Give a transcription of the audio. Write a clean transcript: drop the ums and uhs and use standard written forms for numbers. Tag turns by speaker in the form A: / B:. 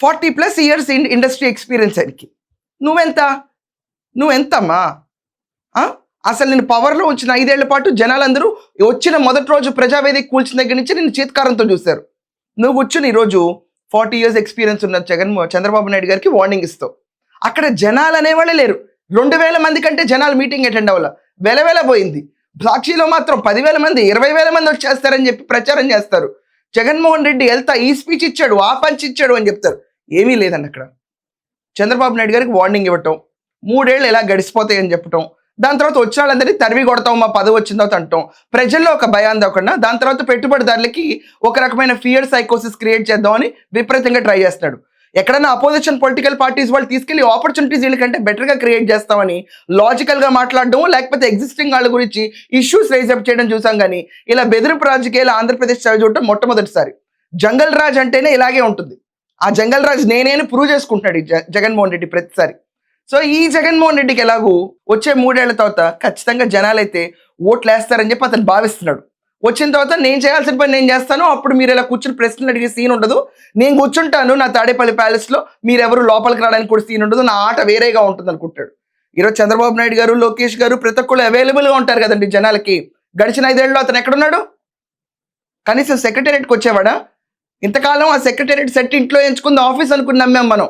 A: 40+ years industry experience ఆయనకి. నువ్వెంతమ్మా? అసలు నేను పవర్లో ఉంచిన 5 ఏళ్ల పాటు జనాలందరూ వచ్చిన మొదటి రోజు ప్రజావేదిక కూల్చిన దగ్గర నుంచి నేను చేత్కారంతో చూశారు. నువ్వు కూర్చుని ఈరోజు 40 ఇయర్స్ ఎక్స్పీరియన్స్ ఉన్న చంద్రబాబు నాయుడు గారికి వార్నింగ్ ఇస్తావు. అక్కడ జనాలు అనేవాళ్ళే లేరు. 2000 మంది కంటే జనాలు మీటింగ్ అటెండ్ అవ్వాల, వెలవెల పోయింది. సాక్షిలో మాత్రం 10,000 మంది 20,000 మంది వచ్చేస్తారని చెప్పి ప్రచారం చేస్తారు. జగన్మోహన్ రెడ్డి వెళ్తా ఈ స్పీచ్ ఇచ్చాడు, ఆ పంచ్ ఇచ్చాడు అని చెప్తారు. ఏమీ లేదండి అక్కడ. చంద్రబాబు నాయుడు గారికి వార్నింగ్ ఇవ్వటం, 3 ఏళ్ళు ఎలా గడిచిపోతాయని చెప్పటం, దాని తర్వాత వచ్చిన వాళ్ళందరినీ తరివి కొడతాం, మా పదవి వచ్చిన తర్వాత అంటాం, ప్రజల్లో ఒక భయాన్ని తవ్వకుండా దాని తర్వాత పెట్టుబడిదారులకి ఒక రకమైన ఫియర్ సైకోసిస్ క్రియేట్ చేద్దామని విపరీతంగా ట్రై చేస్తున్నాడు. ఎక్కడన్నా అపోజిషన్ పొలిటికల్ పార్టీస్ వాళ్ళు తీసుకెళ్లి ఆపర్చునిటీస్ వీళ్ళకంటే బెటర్గా క్రియేట్ చేస్తామని లాజికల్గా మాట్లాడడం, లేకపోతే ఎగ్జిస్టింగ్ వాళ్ళ గురించి ఇష్యూస్ రైజ్ అప్ చేయడం చూసాం. కానీ ఇలా బెదిరింపు రాజకీయాలు ఆంధ్రప్రదేశ్ చవి చూడటం మొట్టమొదటిసారి. జంగల్ రాజ్ అంటేనే ఇలాగే ఉంటుంది. ఆ జంగల్ రాజ్ నేనేని ప్రూవ్ చేసుకుంటున్నాడు జగన్మోహన్ రెడ్డి ప్రతిసారి. సో ఈ జగన్మోహన్ రెడ్డికి ఎలాగూ వచ్చే 3 ఏళ్ల తర్వాత ఖచ్చితంగా జనాలైతే ఓట్లు వేస్తారని చెప్పి అతను భావిస్తున్నాడు. వచ్చిన తర్వాత నేను చేయాల్సిన పని నేను చేస్తాను, అప్పుడు మీరు ఇలా కూర్చుని ప్రశ్నలు అడిగే సీన్ ఉండదు, నేను కూర్చుంటాను నా తాడేపల్లి ప్యాలెస్లో, మీరెవరు లోపలికి రావడానికి కూడా సీన్ ఉండదు, నా ఆట వేరేగా ఉంటుంది అనుకుంటాడు. ఈరోజు చంద్రబాబు నాయుడు గారు, లోకేష్ గారు ప్రతి ఒక్కళ్ళు అవైలబుల్గా ఉంటారు కదండి జనాలకి. గడిచిన 5 ఏళ్ళలో అతను ఎక్కడున్నాడు? కనీసం సెక్రటేరియట్కి వచ్చేవాడా? ఇంతకాలం ఆ సెక్రటేరియట్ సెట్ ఇంట్లో ఎంచుకుంది ఆఫీస్ అనుకుని నమ్మాం మనం.